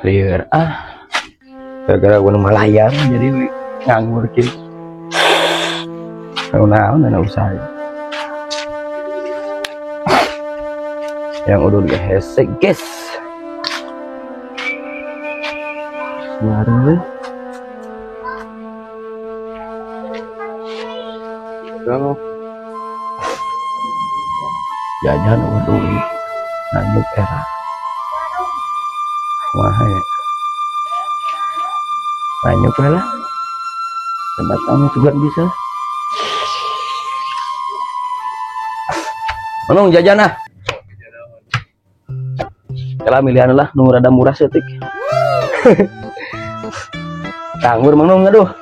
liar gara-gara gue malayar jadi nganggur gitu naon dan usaha yang udah hese guys baru kalau jajan udah nanyuk era mahal ya nanyuk lah tempat kamu juga bisa menung jajan kalau milihan lah nu rada murah setik tanggur menung aduh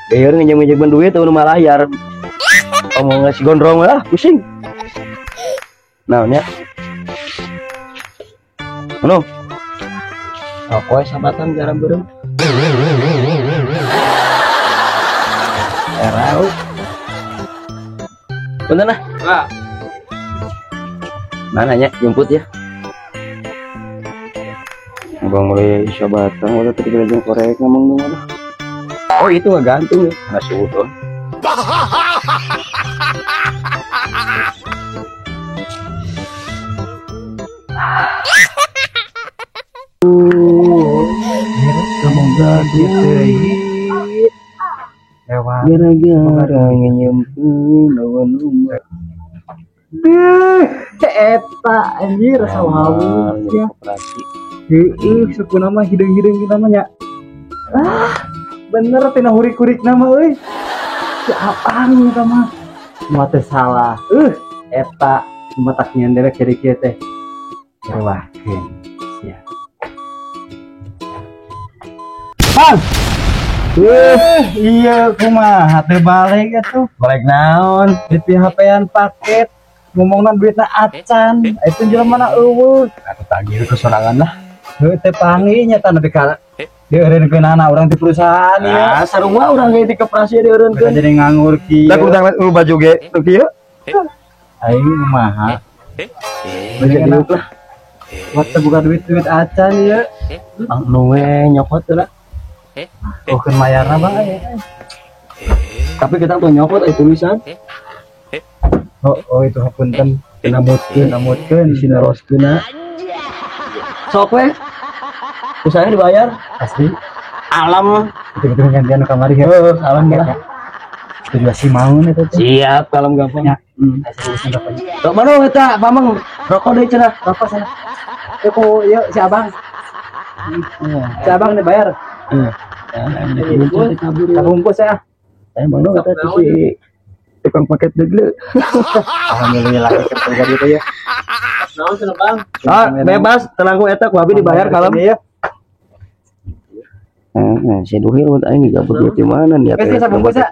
biar ngejeng-ngejeng duit tuh malah layar ngomong ngasih gondrong lah pusing naonnya menung aku sabatan garam berem erau bener nah mananya jemput ya abang mulai sabatan udah tadi belajar korek ngomong dong oh itu nggak gantung ya nggak suruh semoga gara-gara nyempeun lawan umur eta anjir rasa haus ya suku nama hidung-hidung namanya bener tina hurik-hurik nama euy siapaan eta mah moal teh salah eta matak nyender kiri kieu teh rewahkeun sia Bang iya kumaha teu balik atuh balik naon di HP-an paket ngomongna duitna acan itu jelema na eueuh atuh tagih kesorangan lah heuh teh panggih nya tah nepi ka dieureunkeunana urang di perusahaan ya sarua urang ge di koperasi dieureunkeun jadi nganggur kieu da kudu baju ge nu kieu aing kumaha baju duit lah waktu buka duit acan ya nu we nyokot lah oh kan mayarna bang tapi kita tuh nyokot tulisan oh itu hapunten namutkeun sinaroskeun sok we usahanya dibayar asli alam betul-betul gantian kamari ya alam lah itu juga sih mau nih tuh siap alam gampang Dok mana eta Bambang rokok deui cenah rokok sana yuk yuk si abang nih bayar kabungkus ya saya bang dong kata si tukang paket degle alhamdulillah kerja gitu ya naon cenah bang bebas telangku eta ku abi dibayar kalem ya si duhir mun aing gabut di mana nih ya sabungkus ya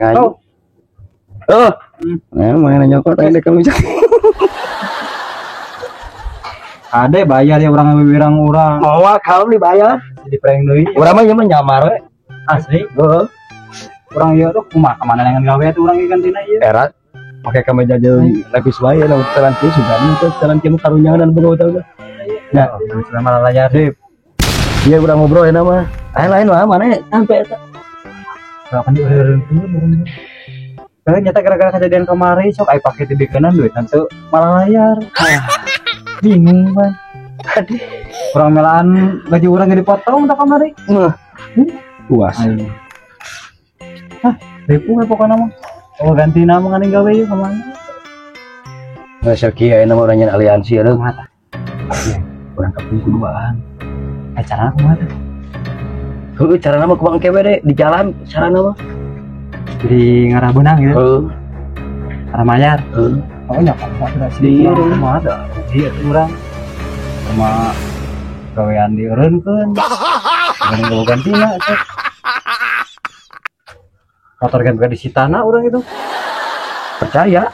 mana nyokot aing dek kamu ada bayar ya orang mau kalem dibayar di prank deui urang mah nyamar we asli orang ieu tuh kumaha kemana dengan gawe tuh orang gantina ieu era pakai kemeja jeung lapis wae na telan kieu sudah teh telan kieu karunyangan dan boga tahu ya selama layar deh dia udah ngobrol ya mah lain mah mana sampai eta kapan dieureun nyata gara-gara kejadian kemarin sok ai pakai dibikenan duit nanti malah layar bingung bang kurang melaan gaji orang jadi potong tak kemarin puas ribu pokoknya mah oh ganti nama ngani gawe yuk kemana nggak kia nama orangnya aliansi ada mata orang kampung keduaan acara aku mata cara nama kebang kewe deh di jalan cara nama di ngarah benang gitu arah mayar oh nyokap ada sih rumah ada dia kurang sama gawean dieureunkeun dengan gantina motor ganti disitana orang itu percaya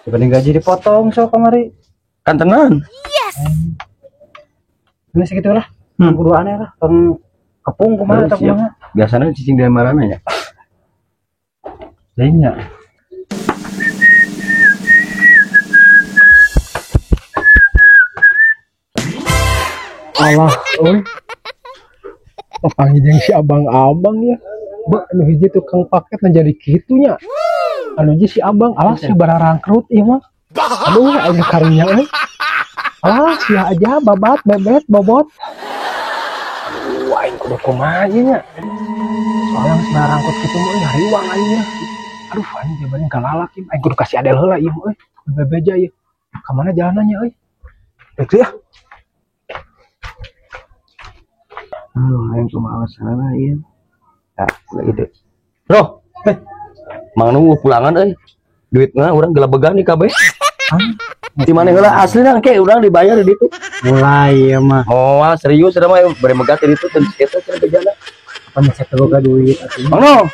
dibanding gaji dipotong so kemari kan tenan ini segitulah kudu aneh lah tong kepung kumaha tak kumaha biasanya cicing dari mana ya lainnya Allah, papanggil jeung si abang-abang ya. Ba, anu hiji tukang paket jadi kitunya. Anu hiji si abang, alah si bararangkrut ieu mah. Aduh, aing karunya euy. Alah, sia aja babat, bebet, bobot. Aduh, aing kudu kumaha ieu nya. Soalnya bararangkrut kitu mah ngariwang aing nya. Aduh, aing jabana galalak ieu. Aing kudu kasih adel heula ieu euy. Bebeja ieu. Ka mana jalanannya euy? Itu ya. Aing kumaha sana ieu. Tah, gitu. Bro, mang nunggu pulangan euy. Duitna urang gelabegan di kabeh. Di mana heula aslina ke urang dibayar di ditu. Mulai ya mah. Oh, serius urang mah bari megat di ditu teu kita cenah bejana. Apa nyek boga duit atuh. Mang Nung.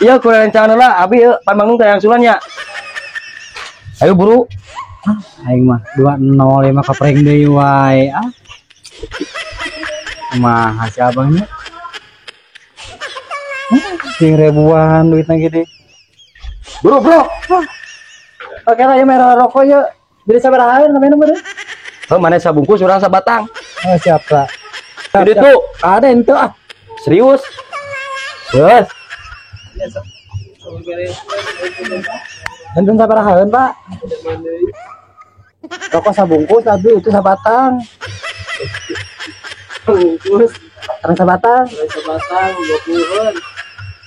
Iya ku rencana lah abi pan Mang Nung teh yang sulannya. Ayo buru. Aing mah 20 mah kapreng deui wae. Kumaha si abangnya? Sing ribuan duitna gede. Buru, bro. Oke lah ya merah rokok ya. Jadi sabaraha na minum bener. Oh, mana sabungkus urang sabatang. Oh, siap Kak. Jadi tuh Ada ente serius. Yes. enten sabaraha Pak? Rokok sabungkus tapi itu sabatang. Bungkus. Terus sabatang 20-an.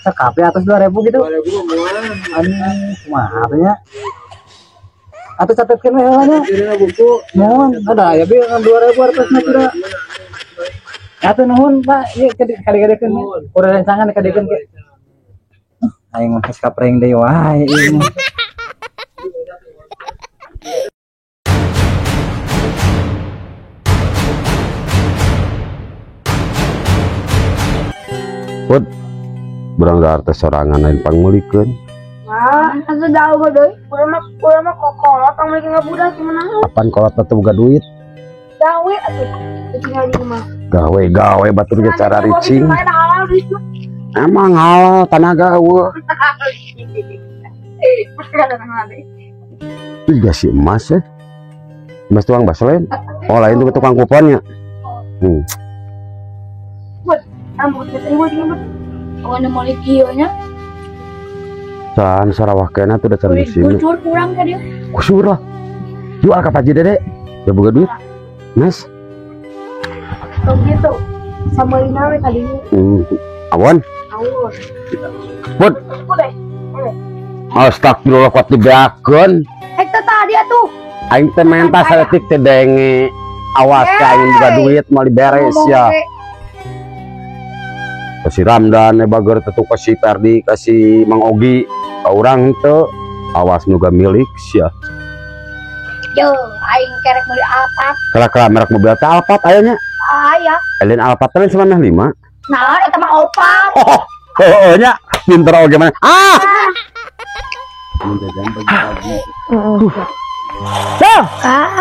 Sekape atas 2.000 gitu. 2.000 muan. Kumaha atunya? Atuh catetkeun we heulanya. Dina buku. Mohon ada ya bi 2.000 artosna kira. Atuh nuhun Pak, ieu kade-kadekeun. Udah rencangan kadekeun ke. Aing mah geus kapreng deui wae ieu. Put, berangga artes sorangan lain pangmulikeun. Nah, asa jauh deui. Urang mah kokolot tong mulih ngabudak gimana? Apaan kolot teh boga duit? Gawe atuh. Tinggal di rumah. Gawe batur ge cara ricing. Main halal di situ. Emang halal tanaga eueuh. Tiga si emas ya. Emas tukang bakso lain. Oh lain tuh tukang kuponnya. Ambut terima juga. Orang mau kieu nya. Can Sarawak kena tuh udah can di sini. Kucur kurang ka dia. Kusur lah. Jual ka Paji Dede. Ya boga duit. Mes. Tuh gitu. Sama ina we tadinya. Awan. Awur. Put. Boleh. Astagfirullah kuat dibeakeun. Eta tadi atuh. Aing teh menta saeutik teh denge. Awas ka aing boga duit mau diberes ya. Kasih Ramdan bager tetu kasih Perdi kasih Mang Ogi ka urang teu awas nuga milik sia. Yo, aing kerek meuli Alphard. Kala-kala merek mobil teh Alphard aya nya. Aya. Lain Alphard teh 95. Nah, eta mah Opar. Oh nya pinter oge mana.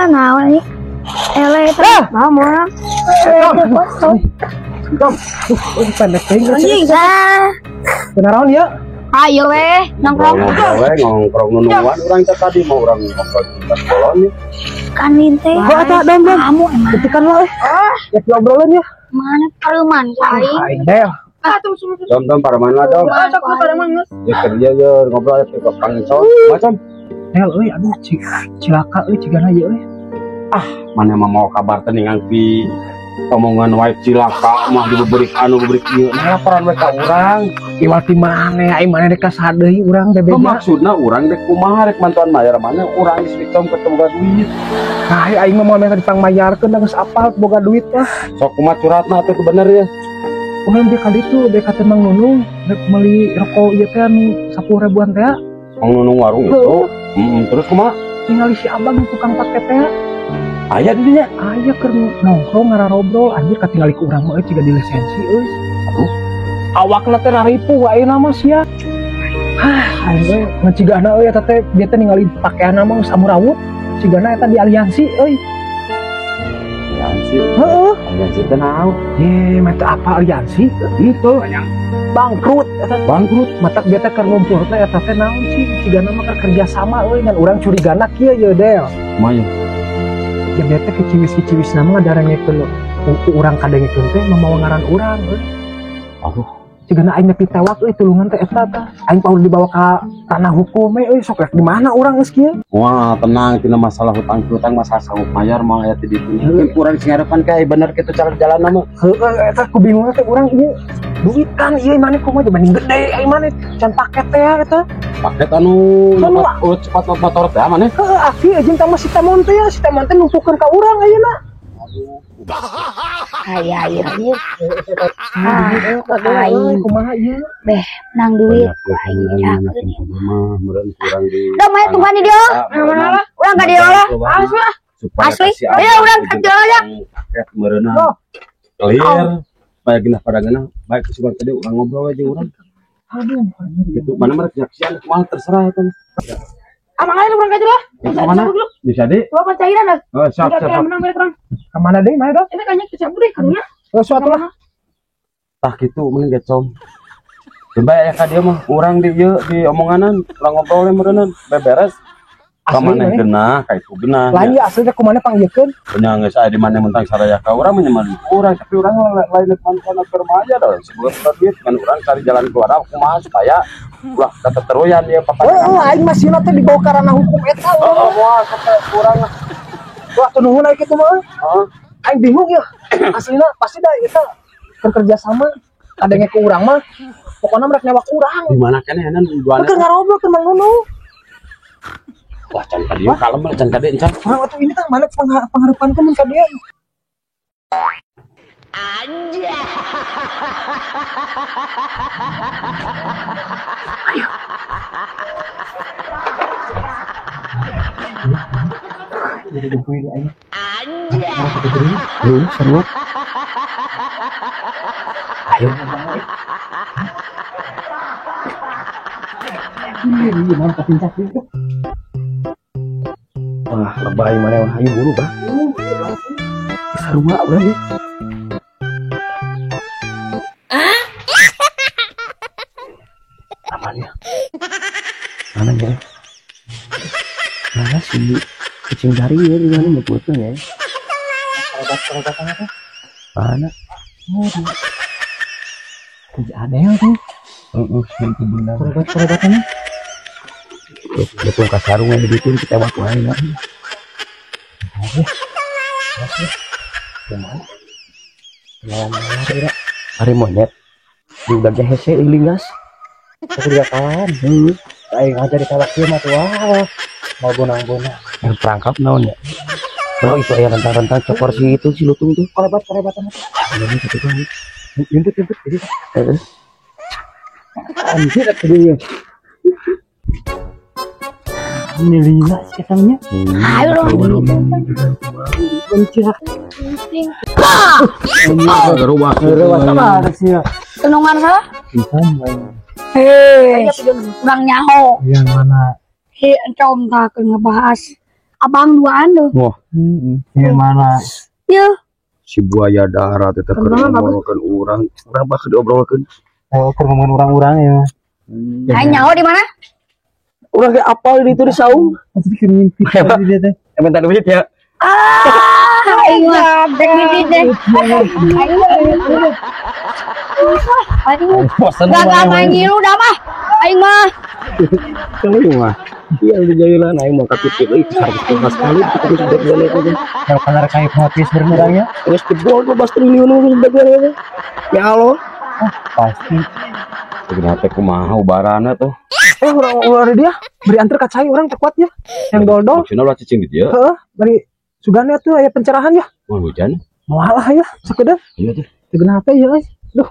Naon ini? Ele eta mah moal. Pendek teh. Anjing. Beneran ya? Ayo weh, nongkrong. Ngongkrong nunuan urang teh tadi mau urang ngongkrong koloni. Kan ninte. Eta dom. Kamu emang. Betikan lah ya ngobrolin ya. Mana paruman kali? Aing deh. Dom para mana dom? Ya kerja ya ngobrol ya ke pangso macam. Del euy aduh cilaka euy cigana ieu euy. Mana mah mau kabar teh ningang pi omongan wae cilaka mah dibeurik ieu. Nah laporan we ka urang. Iwal ti maneh aing maneh dek ka deui urang teh beda. Maksudna urang dek kumaha rek mantuan mayar mana urang geus dicom ketemu boga duit. Nah, aing mah moal minta dipangmayarkeun da geus apal boga duit mah. Sok kumaha curatna atuh bener ya. Urang dia kali itu dek ka Mang Nunung dek meuli rokok ieu teh anu 10.000-an teh. Mang Nunung warung itu. Terus kumaha? Tinggal si abang tukang paket teh. Aya di dinya. Aya keur nongkrong ngararobrol anjir katingali ku urang mah ciga di lisensi euy. Aduh. Awakna teh raripu wae na mah sia. Aing ngacigana euy eta teh dia teh ningali pakaianna mah geus amurawut. Cigana eta di aliansi euy. Aliansi. Heeh. Aliansi teh naon? Ye, mata apa aliansi? Itu bangkrut, bangkrut. Mata dia teh keur ngumpul teh eta teh naon sih? Cigana mah keur kerja sama euy ngan urang curigana kieu ye Del. Kumaha? Ya dia teh kiciwis-kiciwis nama ngadarangekeun urang kadengkeun teh mamawa ngaran urang euy. Aduh, Cigana aing nepi tewak euy tulungan teh eta tah. Aing paul dibawa ka ranah hukum euy sok rek di mana urang geus kieu? wah tenang, tina masalah hutang masalah sanggup mayar mah aya di ditu. Kurang sing ngarepan kayak bener kitu cara jalan mah. Heueuh eta ku bingung teh urang ieu duit kan ieu mane kumaha mending gede aing mane can paket teh eta. Paket anu cepat motor teh mana? Heueuh aki jeung tah si tamon teh numpukeun ka urang ayeuna. Aya ieu ieu. Aing kumaha ieu? Beh, nang duit. Mah meureun kurang di. Udah main tunggu di dia. Mana lah? Urang ka dia lah. Asli. Ayo urang ka dia lah. Paket meureunna. Clear. Baik genah pada genah, baik kesukaan tadi urang ngobrol aja urang. Aduh, Gitu, mana mereka nyaksian kumaha terserah itu. Amang aja urang ka dia lah. Mana? Bisa di? Tua cairan lah. Oh, siap. Menang mereka urang. ka mana deui mah dong? Ini kayaknya kecabut deh kan ya. Suatu lah. Tah kitu mending gecom. Coba ya ka dia mah urang di ieu di omonganan, urang ngobrol meureunna beberes. Ka maneh genah, ka itu genah. Lain ya asli ku mana panggiekeun. Punya geus aya di mana mentang saraya ka urang menyeman urang tapi urang lain manfaat keur aja dong. Sebelum duit kan urang cari jalan keluar kumaha supaya ulah keteteruyan dia papa. Oh, aing masih teh dibawa ka ranah hukum eta. Wah, sampai urang. Wah, tuh nuhun aing kitu mah. Heeh. Aing bingung ya. Aslina pasti da eta kerja sama kadenge ke urang mah. Pokoknya mereka nyawa urang. Di mana keneh enan duana. Keur ngarobrol ke Mang Nunu. Wah, can ka dieu kalem can ka dieu encan. Urang atuh ini teh mana pangharepan ke mun ka dia. Jadi dikuy aing. Lu seru. Ayo. Ini mantap pincak itu. Wah, lebay mana yang hayu buru bah. Sarua urang ge. Apanya? Mana ya? Mana si kucing dari ya di mana nyebutnya ya? Perobat-perobatan apa? Mana? Kerja aneh tuh. Yang benar. Perobat-perobatannya. Betul kasarungnya begitu kita waktu aja. Hari monyet di udah hese ilingas. Aku juga kawan. Aing aja ditawak dia mah tuh. Wah, mau bonang-bonang. Yang perangkap naon ya? Kalau itu ya rentang-rentang cokor si itu si lutung tuh. Perobat-perobatannya. Ini satu kali. Yuntut jadi. Anjir aku dia. Ini lila sih katanya. Ayo dong. Bencak. Gerubah. Gerewat sama sih ya. Tenungan salah. Bukan. Hei, urang nyaho. Yang mana? Hei, encom tak ngebahas abang duaan tuh. Wah, Yang mana? Ya, si buaya darat itu ngomongkan orang. Kenapa diobrolkan? Oh, ngomongin orang-orang ya. Hai nyaho di mana? Orang kayak apal itu di saung. Pasti kirimin Hebat. dia teh. Yang minta duit ya. Aing mah dek bibit deh. Aing Bosan gak main ngilu dah mah. Aing mah. Kali mah. Iya udah jadilah naik mau kapit itu harus tinggal sekali kita sudah boleh aja. Yang kanar kayak notis bermurahnya. Terus jebol 12 triliun sudah boleh. Ya Allah. Pasti. Kenapa kumaha ubarana tuh? Orang dia beri antar ka cai orang tekuat ya. Yang dol-dol. Maksudnya ulah cicing gitu ya. Heeh, beri sugana tuh aya pencerahan ya. Mau hujan? Moal ya, sekedar. Iya tuh. Segenap ya, guys. Duh.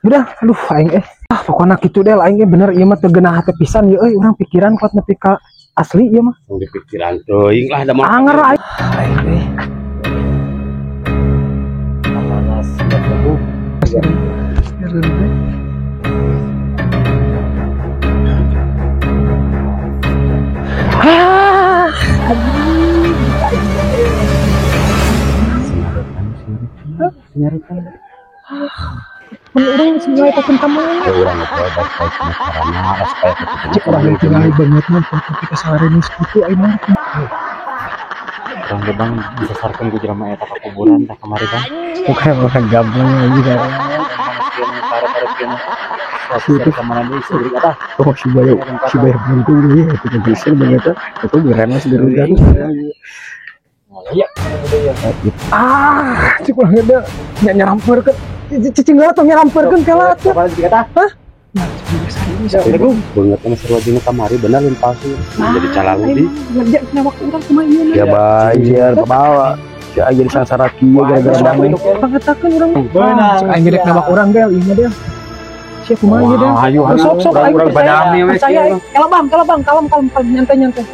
Udah, aduh aing pokoknya gitu deh aing bener ieu mah teu geunah hate pisan ya euy urang pikiran kuat nepi ka asli ieu mah. Di pikiran teuing lah da mah. Anger aing. Orang semua itu kan kamu. Ya urang itu baik-baik karena supaya Cik orang yang tinggal banget mah tapi kesalahan ini segitu aing mah. Bang bang besarkan gue jelema eta ka kuburan tah kamari bang. Bukan orang gampang lagi kan. Itu kemana deui seurik eta? Oh si bayar bantu ya itu bisa banget itu beneran segera kan. Iya. Cik ulah ngeda nyaramperkeun. Cicing atau nyaramperkeun kala teh. Apa lagi kata? Hah? banget sama seru aja kamari bener yang palsu jadi calaludi Ngerja nyawa urang kumaha ieu. Ya bayar ke bawah. Ya jadi sangsara kieu gara-gara bang. Pangetakeun urang. Beunang. Cek aing gedek nabak urang deh ieu mah deh. Sia kumaha ieu deh. Ayo Sok aing urang badami we percaya. Kalem nyantai.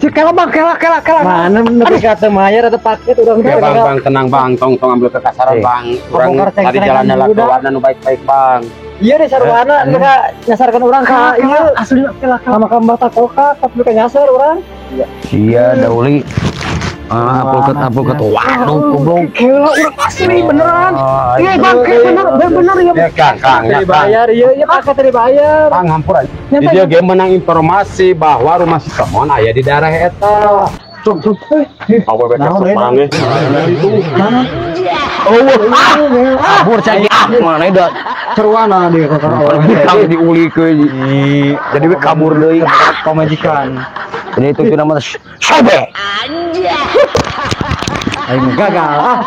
Cik kela bang, kela. Mana nepi ka teu mayar atau paket urang ya bang tenang bang tong ambil ke kasaran bang urang tadi jalannya lah keluarna nu baik-baik bang. Iya deh sarwana mereka nyasarkan orang ka ieu Asli kela. sama kambah takoka tapi ka nyasar orang. Sia dauli. Apel ket waduh goblok. Kela urang asli beneran. Iya bang, bener ya. Ya Kang ya Kang. Dibayar ieu paket dibayar. Kang hampura. Di dia game menang informasi bahwa rumah si Kemon aya di daerah eta. Cuk. Awe bek perang ge. Kabur cagi mana dah. Seruana dia ka Kang diuli ke. Jadi we kabur deui Pamajikan. Ini itu nama sobe. Aing gagal.